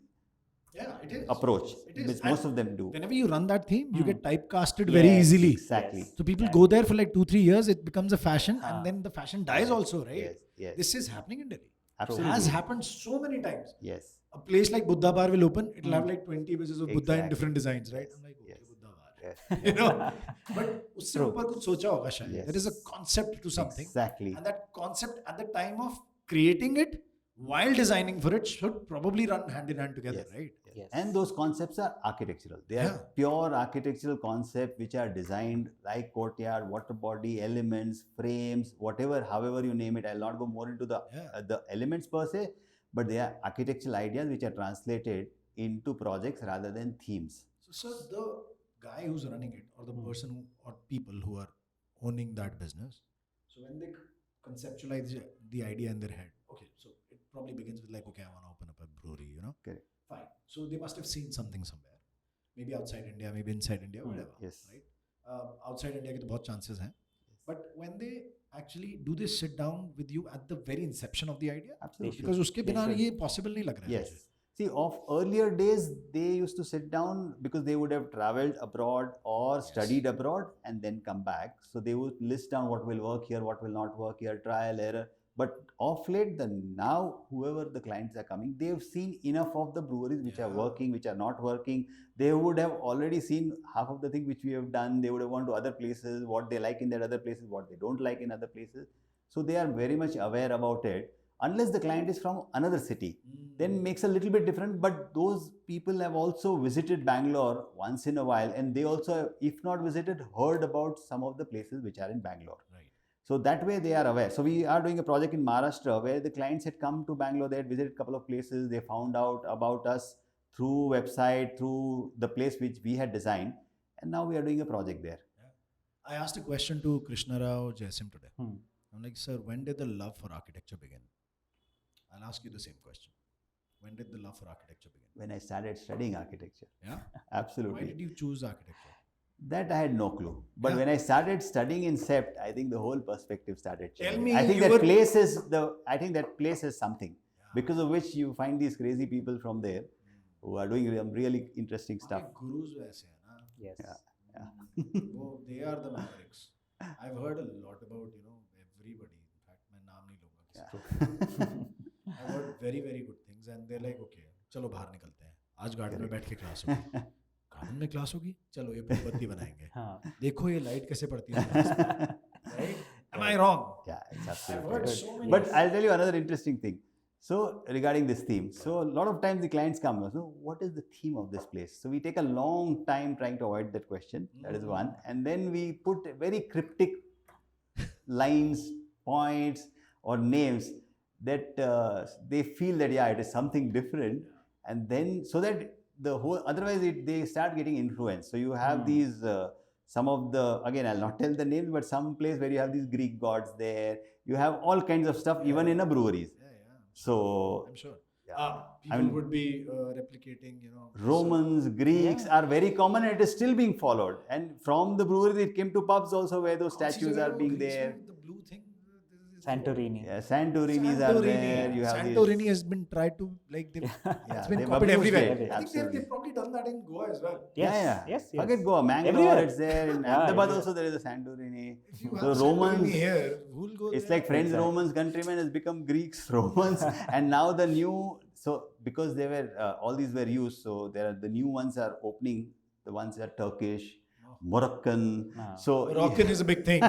it is. approach, It is. which most of them do. Whenever you run that theme, you get typecasted very easily. Exactly. So people go there for like 2-3 years, it becomes a fashion, and then the fashion dies also, right? Yes. This is happening in Delhi. Absolutely. It has happened so many times. Yes. A place like Buddha Bar will open, it'll have like 20 images of Buddha in Exactly. different designs, right? I'm like, okay, Yes. Buddha Bar. Yes. You know, but usse upar kuch socha hoga shayad. Yes. There is a concept to something. Exactly. And that concept at the time of creating it, while designing for it, should probably run hand in hand together, Yes. right? Yes. And those concepts are architectural. They are pure architectural concepts which are designed like courtyard, water body, elements, frames, whatever, however you name it. I'll not go more into the elements per se, but they are architectural ideas which are translated into projects rather than themes. So, the guy who's running it, or the person who, or people who are owning that business, so when they conceptualize the idea in their head, okay, so it probably begins with like, okay, I want to open up a brewery, you know? Correct. Fine. So they must have seen something somewhere. Maybe outside India, maybe inside India, whatever. Yes. Right? Outside India, ke to bahut chances hain. But when they actually, do they sit down with you at the very inception of the idea? Absolutely. Because uske bina ye possible nahi lag raha hai. Yes. See, of earlier days, they used to sit down because they would have traveled abroad or studied abroad and then come back. So they would list down what will work here, what will not work here, trial, error. But of late, now whoever the clients are coming, they have seen enough of the breweries which are working, which are not working. They would have already seen half of the thing which we have done. They would have gone to other places, what they like in that other places, what they don't like in other places. So they are very much aware about it. Unless the client is from another city, then makes a little bit different. But those people have also visited Bangalore once in a while, and they also have, if not visited, heard about some of the places which are in Bangalore. Right. So that way they are aware. So we are doing a project in Maharashtra where the clients had come to Bangalore, they had visited a couple of places, they found out about us through website, through the place which we had designed, and now we are doing a project there. I asked a question to Krishna Rao Jaisim today. I'm like, sir, when did the love for architecture begin? I'll ask you the same question. When did the love for architecture begin? When I started studying architecture. Yeah? Absolutely. Why did you choose architecture? That I had no clue. But when I started studying in SEPT, I think the whole perspective started changing. Tell me, I think that place is something because of which you find these crazy people from there who are doing really interesting stuff. Gurus वैसे हैं ना? Yes. They are the mavericks. I've heard a lot about, everybody. In fact, मैं नाम नहीं लूँगा किसी को. I've heard very, very good things, and they're like, okay, चलो बाहर निकलते हैं. आज गार्डन में बैठ के क्लास होगी. गार्डन में क्लास होगी. चलो ये बत्ती बनाएंगे. देखो ये लाइट कैसे पड़ती है. Right? Am I wrong? Yeah, it's I've absolutely heard right. so many. But I'll tell you another interesting thing. So regarding this theme, so a lot of times the clients come, so what is the theme of this place? So we take a long time trying to avoid that question. That is one. And then we put very cryptic lines, points, or names that they feel that, yeah, it is something different. And then, so that the whole, otherwise they start getting influenced. So you have these, some of the, again, I'll not tell the names, but some place where you have these Greek gods there. You have all kinds of stuff, even in a breweries. So I'm sure. yeah. People would be replicating, Romans, Greeks are very common and it is still being followed. And from the breweries, it came to pubs also where those statues are being there. The blue thing. Santorini. Yeah, Santorinis are there. You have Santorini has been tried to, like, it's been they've copied abused everywhere. it. I think they've probably done that in Goa as well. Yes. Forget Goa. Bangalore, Everywhere. it's there. In Ahmedabad also there is a Santorini. If you So have Romans, Santorini here, who'll go it's there? like Friends, Romans, countrymen has become Greeks, Romans. And now the new, so because they were, all these were used, so there are the new ones are opening. The ones that are Turkish, Moroccan. So Moroccan is a big thing.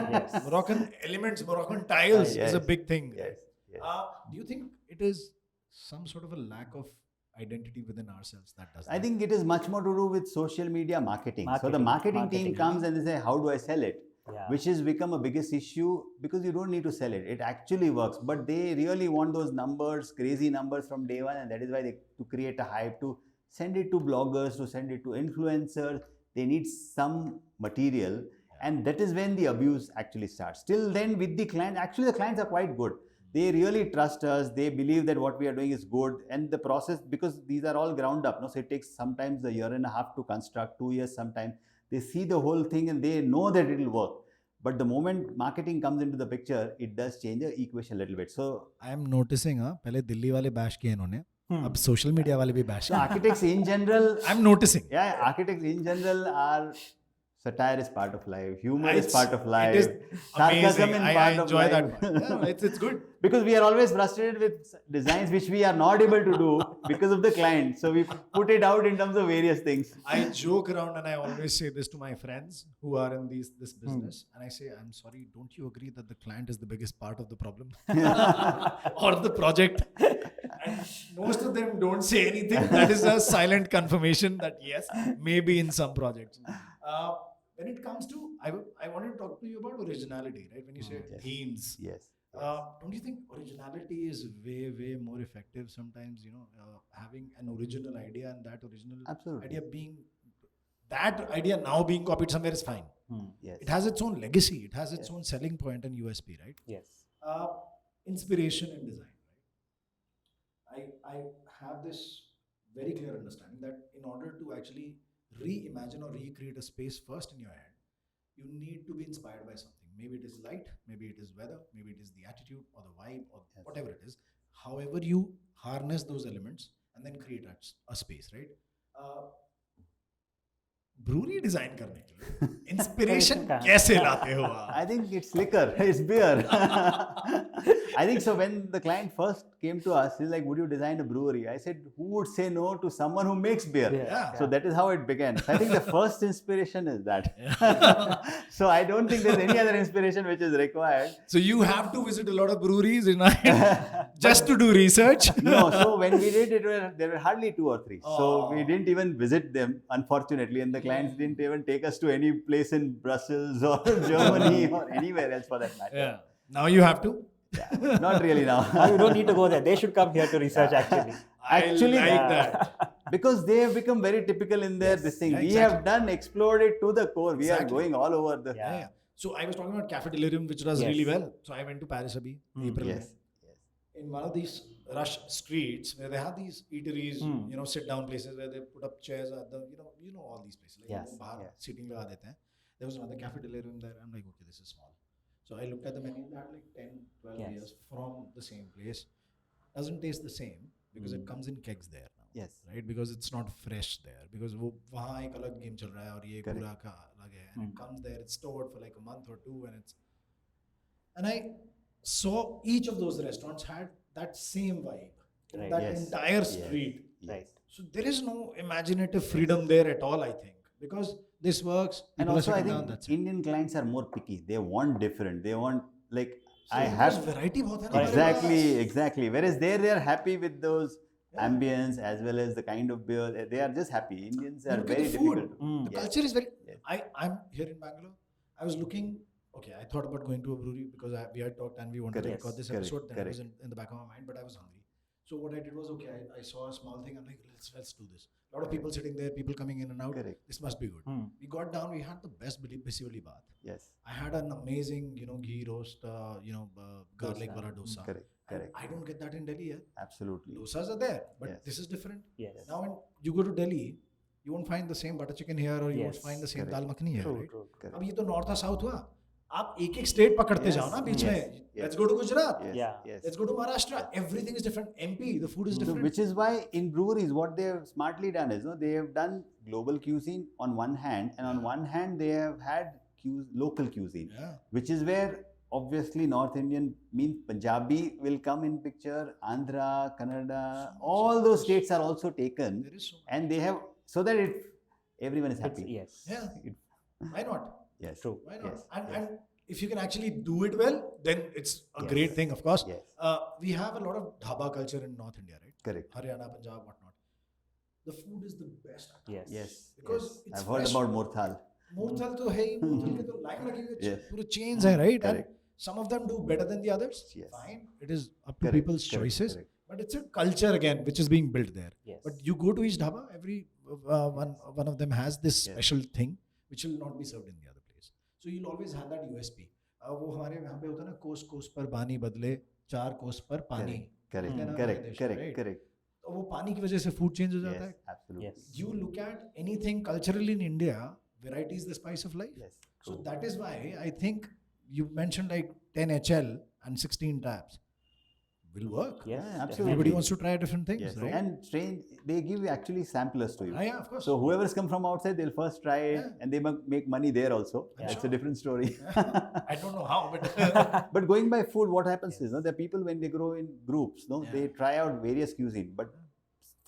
Moroccan elements, Moroccan tiles is a big thing. Yes. Do you think it is some sort of a lack of identity within ourselves that does that? I think it is much more to do with social media marketing. So the marketing team comes and they say, how do I sell it? Yeah. Which has become a biggest issue because you don't need to sell it. It actually works. But they really want those numbers, crazy numbers from day one. And that is why they, to create a hype, to send it to bloggers, to send it to influencers, they need some material. And that is when the abuse actually starts. Till then with the client, actually the clients are quite good. They really trust us. They believe that what we are doing is good. And the process, because these are all ground up, no? So it takes sometimes a year and a half to construct, 2 years sometimes. They see the whole thing and they know that it will work. But the moment marketing comes into the picture, it does change the equation a little bit. So I am noticing, पहले दिल्ली वाले bash किए इन्होंने, अब social media वाले भी bash. So architects in general, I'm noticing. Yeah, architects in general are, satire is part of life, humor is part of life, It is sarcasm amazing. is I part of enjoy life. that part. Yeah, it's good. Because we are always frustrated with designs which we are not able to do because of the client. So we put it out in terms of various things. I joke around and I always say this to my friends who are in this business. And I say, I'm sorry, don't you agree that the client is the biggest part of the problem? Or the project? And most of them don't say anything. That is a silent confirmation that yes, maybe in some projects. When it comes to, I wanted to talk to you about originality, right? When you say themes. Yes. Don't you think originality is way more effective sometimes, having an original idea and that original idea now being copied somewhere is fine. Yes. It has its own legacy. It has its own selling point and USP, right? Yes. Inspiration in design, right? I have this very clear understanding that in order to actually reimagine or recreate a space first in your head, you need to be inspired by something. Maybe it is light, maybe it is weather, maybe it is the attitude or the vibe or whatever it is. However you harness those elements and then create a space, right? Brewery design करने के लिए inspiration कैसे लाते हो आप? I think it's liquor, it's beer. I think so. When the client first came to us, he's like, would you design a brewery? I said, who would say no to someone who makes beer? Yeah. So that is how it began. So I think the first inspiration is that. So I don't think there's any other inspiration which is required. So you have to visit a lot of breweries just to do research? No, so when we did it, there were hardly 2 or 3. So we didn't even visit them, unfortunately. And the clients didn't even take us to any place in Brussels or Germany or anywhere else for that matter. Yeah. Now you have to? Yeah. Not really now. Now you don't need to go there. They should come here to research actually. Actually, I like that. Because they have become very typical in their this thing. Yeah, We have explored it to the core. We are going all over the. Yeah. So I was talking about Cafe Delirium, which does really well. So I went to Paris abhi, April. Yes. In one of these rush streets where they have these eateries, sit down places where they put up chairs at the, all these places. Like seating laga dete hain. There was another Cafe Delirium there. I'm like, okay, this is small. So I looked at the menu, they had like 10, 12 beers from the same place. Doesn't taste the same because it comes in kegs there now. Yes. Right? Because it's not fresh there. Because wahan ek alag game chal raha hai aur ye pura ka alag hai. And it comes there, it's stored for like a month or two and I saw each of those restaurants had that same vibe. Right. That entire street. Right. So there is no imaginative freedom there at all, I think. Because this works. And people are also, I sitting think down, that's it. Indian clients are more picky. They want different. They want like So I because have variety बहुत है ना हमारे पास. exactly. Whereas they are happy with those ambience as well as the kind of beer. They are just happy. Indians are Look at very the food. difficult. The Yes. culture is very. Yes. I'm here in Bangalore. I was looking. Okay, I thought about going to a brewery because we had talked and we wanted to Correct. record this Correct. episode. Then it was Correct. in the back of my mind, but I was hungry. So what I did was, okay, I saw a small thing. I'm like, let's do this. A lot of people sitting there, people coming in and out. Correct. This must be good. We got down. We had the best bisivali bath. Yes. I had an amazing, ghee roast, garlic wala dosa. Correct. Correct. I don't get that in Delhi yet. Absolutely. Dosas are there, but Yes. this is different. Yes. Now when you go to Delhi, you won't find the same butter chicken here or you won't Yes. find the same Correct. dal makhani here, True, right? true. Correct. अब ये तो north और south हुआ. आप एक एक state पकड़ते Yes. जाओ ना बीच Yes. में. Yes. Let's go to Gujarat. Yes. Yeah. Yes. Let's go to Maharashtra. Everything is different. MP, the food is So different. which is why in breweries, what they have smartly done is, they have done global cuisine on one hand, and on one hand they have had local cuisine, Yeah. which is where obviously North Indian means Punjabi will come in picture, Andhra, Kannada, all those states are also taken, There is so much. and they have so that everyone is It's, happy. yes. Yeah. It- Why not? yes. True. Why not? Yes. And Yes. and if you can actually do it well, then it's a Yes. great thing. Of course. Yes. We have a lot of dhaba culture in North India, right? Correct. Haryana, Punjab, whatnot. The food is the best. Yes. Yes. Because yes. it's I've heard fresh. about Morthal. Murthal तो है ही मूर्थल के तो line लगी हुई Yes. पूरे chains है, right? Correct. And some of them do better than the others. Yes. Fine, it is up to Correct, people's correct, choices. correct. But it's a culture again which is being built there. Yes. But you go to each dhaba, every one of them has this Yes. special thing which will not be served in the other place. So you'll always have that USP. वो हमारे यहाँ पे होता है ना कोस कोस पर पानी बदले 4 कोस पर पानी. Correct. कहते हैं ना Correct. हमारे देश में, Correct. right? Correct. तो वो पानी की वजह से फूड चेंज हो जाता Yes. है. Absolutely. Yes. You look at anything culturally in India, variety is the spice of life. Yes. So True. that is why I think you mentioned like 10 HL and 16 taps will work. Yes. absolutely. Everybody wants to try different things, Yes. right? And they give you actually samplers to you. Yeah, of course. So whoever's come from outside, they'll first try it, Yeah. and they make money there also. Yeah. That's a different story. I don't know how, but But going by food, what happens is, there are people when they grow in groups, Yeah. they try out various cuisine. But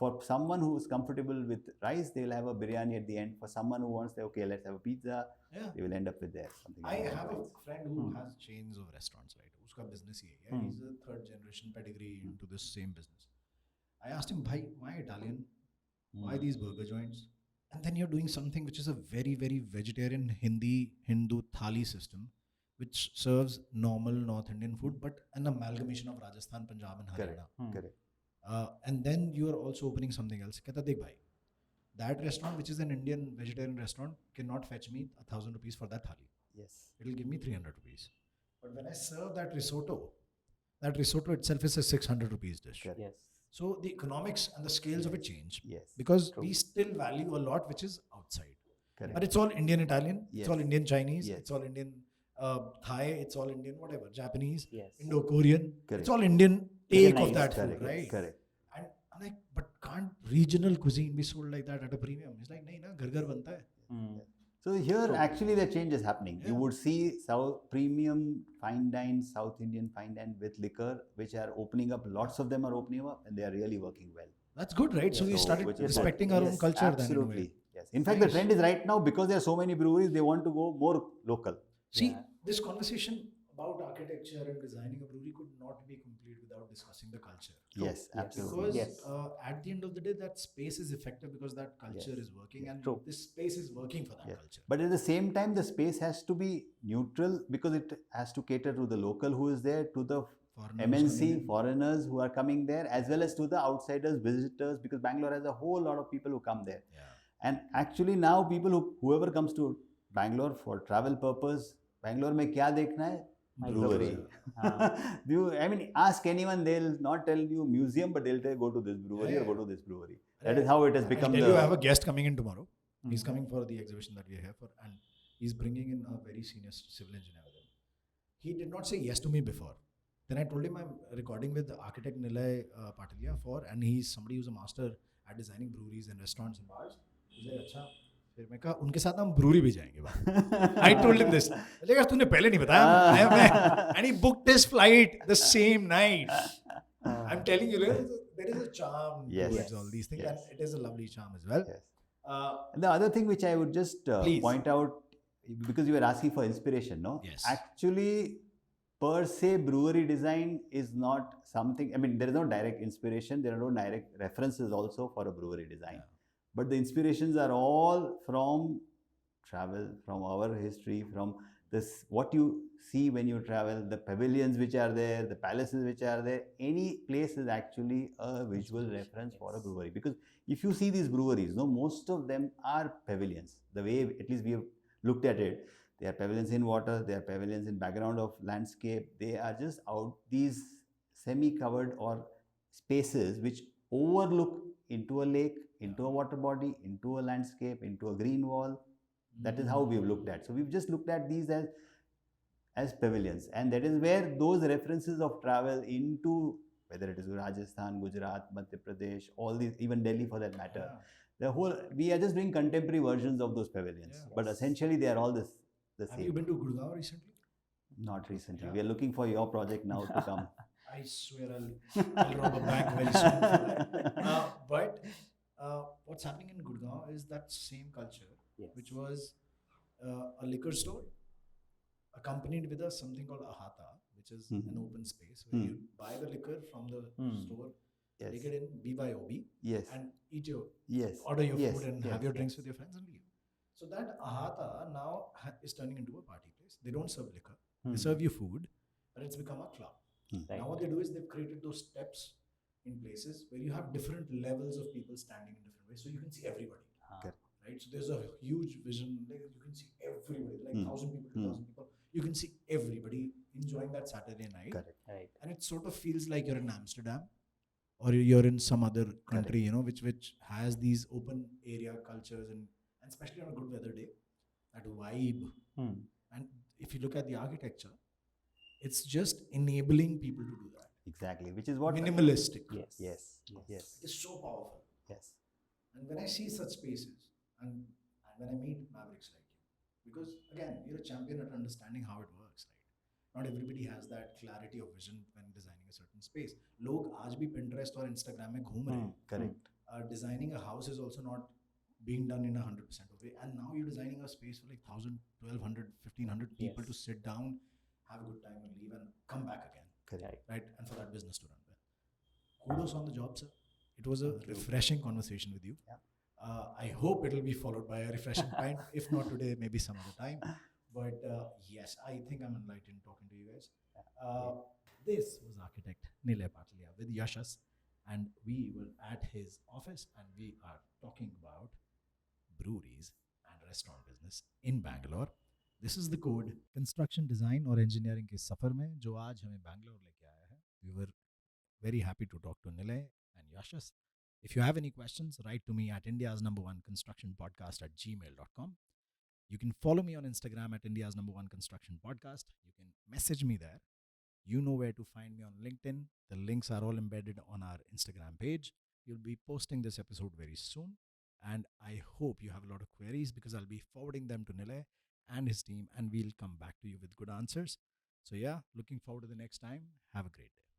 for someone who is comfortable with rice, they will have a biryani at the end. For someone who wants, okay, let's have a pizza, yeah. they will end up with something. I like that. have a friend who has chains of restaurants, right? Uska business ही है. He's a third generation pedigree into this same business. I asked him, bhai, why Italian? Why these burger joints? And then you're doing something which is a very, very vegetarian Hindu thali system, which serves normal North Indian food, but an amalgamation of Rajasthan, Punjab, and Correct. Haryana. Correct. And then you are also opening something else. Kehta, dekh bhai, that restaurant, which is an Indian vegetarian restaurant, cannot fetch me 1,000 rupees for that thali. Yes. It will give me 300 rupees. But when I serve that risotto itself is a 600 rupees dish. Correct. Yes. So the economics and the scales of it change Yes. because True. we still value a lot which is outside. Correct. But it's all Indian Italian, Yes. it's all Indian Chinese, Yes. it's all Indian Thai, it's all Indian whatever, Japanese, Yes. Indo-Korean. Correct. It's all Indian take of Nice. that Correct. food, right? Correct. And I'm like, but can't regional cuisine be sold like that at a premium? It's like, nahi na, ghar ghar banta hai. Mm. So here, actually, the change is happening. You Yeah. would see premium fine dine, South Indian fine dine with liquor, which are opening up. Lots of them are opening up, and they are really working well. That's good, right? So we So, started which is respecting good. our own Yes, culture then. in a Absolutely. way. Yes. In fact, the Nice. trend is right now because there are so many breweries, they want to go more local. See, Yeah. this conversation about architecture and designing a brewery could not be complete without discussing the culture. Yes, absolutely. Because Yes. at the end of the day, that space is effective because that culture Yes. is working, Yes. and True. this space is working for that Yes. culture. But at the same time, the space has to be neutral because it has to cater to the local who is there, to the Foreigners MNC, coming in. foreigners who are coming there, as well as to the outsiders, visitors, because Bangalore has a whole lot of people who come there. Yeah. And actually now whoever comes to Bangalore for travel purpose, Bangalore में क्या देखना है? Brewery. I mean, ask anyone, they'll not tell you museum, but they'll tell go to this brewery or go to this brewery. That is how it has become I'll tell you, I have a guest coming in tomorrow. He's coming for the exhibition that we are here for, and he's bringing in a very senior civil engineer with him. He did not say yes to me before. Then I told him I'm recording with Architect Nilay Patalia and he's somebody who's a master at designing breweries and restaurants and bars. He's like, अच्छा, फिर मैं कहा उनके साथ हम brewery भी जाएंगे बाहर. I told him this. लेकिन तूने पहले नहीं बताया. And he booked his flight the same night. I'm telling you, there is a charm Yes. towards all these things, Yes. and it is a lovely charm as well. Yes. And the other thing which I would just Please. point out, because you were asking for inspiration, no? Yes. Actually, per se, brewery design is not something, I mean, there is no direct inspiration, there are no direct references also for a brewery design. Yeah. But the inspirations are all from travel, from our history, from this, what you see when you travel, the pavilions which are there, the palaces which are there. Any place is actually a visual reference for a brewery. Because if you see these breweries, no, most of them are pavilions. The way, at least we have looked at it, they are pavilions in water, they are pavilions in background of landscape. They are just out these semi-covered or spaces which overlook into a lake, into a water body, into a landscape, into a green wall. That is how we've looked at. So we've just looked at these as pavilions, and that is where those references of travel into, whether it is Rajasthan, Gujarat, Madhya Pradesh, all these, even Delhi for that matter, the whole, we are just doing contemporary versions of those pavilions, but essentially they are all the same. Have you been to Gurgaon recently? Not recently. We are looking for your project now to come. I swear I'll rob a bank very soon for that. But what's happening in Gurgaon is that same culture, which was a liquor store accompanied with something called a hata, which is an open space where you buy the liquor from the store, take it in BYOB, and eat your order your food and have your drinks with your friends and leave. So that ahata now is turning into a party place. They don't serve liquor; they serve you food, but it's become a club. Right. Now what they do is they've created those steps in places where you have different levels of people standing in different ways, so you can see everybody. Right? So there's a huge vision, like you can see everybody, like 1,000 people, 2,000 people. You can see everybody enjoying that Saturday night. Right. And it sort of feels like you're in Amsterdam or you're in some other country, you know, which has these open area cultures and especially on a good weather day, that vibe. And if you look at the architecture, it's just enabling people to do that. Exactly, which is what minimalistic. Yes. It's so powerful. Yes. And when I see such spaces and when I meet mavericks like you, because again, you're a champion at understanding how it works, right? Not everybody has that clarity of vision when designing a certain space. लोग आज भी Pinterest और Instagram में घूम रहे हैं. Correct. Designing a house is also not being done in 100% of way. And now you're designing a space for like 1,000, 1,200, 1,500 people to sit down, have a good time and leave and come back again. Correct. Right? And for that business to run well. Kudos on the job, sir. It was a refreshing conversation with you. Yeah. I hope it'll be followed by a refreshing pint. If not today, maybe some other time. But yes, I think I'm enlightened talking to you guys. This was Architect Nilay Patalia with Yashas, and we were at his office and we are talking about breweries and restaurant business in Bangalore. This is the code construction design or engineering के सफर में जो आज हमें Bangalore लेके आया है. We were very happy to talk to Nilay and Yashas. If you have any questions, write to me at India's #1 Construction Podcast at gmail.com. You can follow me on Instagram at India's #1 Construction Podcast. You can message me there. You know where to find me on LinkedIn. The links are all embedded on our Instagram page. You'll be posting this episode very soon. And I hope you have a lot of queries because I'll be forwarding them to Nilay and his team and we'll come back to you with good answers. So yeah, looking forward to the next time. Have a great day.